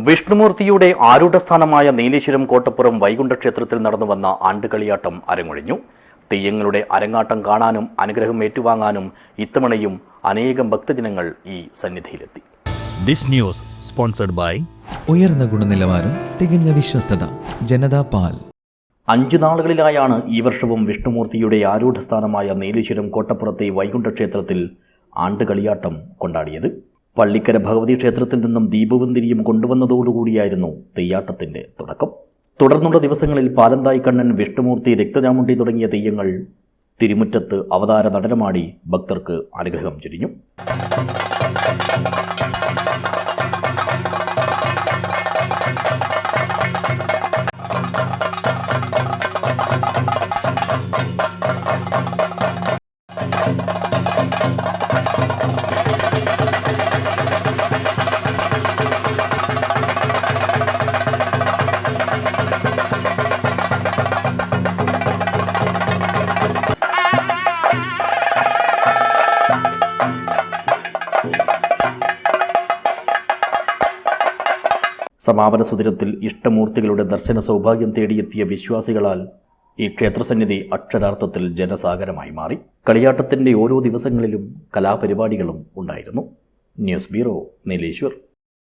വിഷ്ണുമൂർത്തിയുടെ ആരൂഢസ്ഥാനമായ നീലേശ്വരം കോട്ടപ്പുറം വൈകുണ്ഠ ക്ഷേത്രത്തിൽ നടന്നുവന്ന ആണ്ടുകളിയാട്ടം അരങ്ങൊഴിഞ്ഞു. തെയ്യങ്ങളുടെ അരങ്ങാട്ടം കാണാനും അനുഗ്രഹം ഏറ്റുവാങ്ങാനും ഇത്തവണയും അനേകം ഭക്തജനങ്ങൾ ഈ സന്നിധിയിലെത്തി. ദിസ് ന്യൂസ് സ്പോൺസർഡ് ബൈ ഉയർന്ന ഗുണനിലവാരം, തികഞ്ഞ വിശ്വസ്തത, ജനതാ പാൽ. 5 നാളുകളിലായാണ് ഈ വർഷവും വിഷ്ണുമൂർത്തിയുടെ ആരൂഢസ്ഥാനമായ നീലേശ്വരം കോട്ടപ്പുറത്തെ വൈകുണ്ഠ ക്ഷേത്രത്തിൽ ആണ്ടുകളിയാട്ടം കൊണ്ടാടിയത്. പള്ളിക്കര ഭഗവതി ക്ഷേത്രത്തിൽ നിന്നും ദീപവും തിരിയും കൊണ്ടുവന്നതോടുകൂടിയായിരുന്നു തെയ്യാട്ടത്തിന്റെ തുടക്കം. തുടർന്നുള്ള ദിവസങ്ങളിൽ പാലന്തായി കണ്ണൻ, വിഷ്ണുമൂർത്തി, രക്തചാമുണ്ടി തുടങ്ങിയ തെയ്യങ്ങൾ തിരുമുറ്റത്ത് അവതാര നടനമാടി ഭക്തർക്ക് അനുഗ്രഹം ചൊരിഞ്ഞു. സമാപന സുദിനത്തിൽ ഇഷ്ടമൂർത്തികളുടെ ദർശന സൗഭാഗ്യം തേടിയെത്തിയ വിശ്വാസികളാൽ ഈ ക്ഷേത്രസന്നിധി അക്ഷരാർത്ഥത്തിൽ ജനസാഗരമായി മാറി. കളിയാട്ടത്തിൻ്റെ ഓരോ ദിവസങ്ങളിലും കലാപരിപാടികളും ഉണ്ടായിരുന്നു. News bureau, Nileshwar.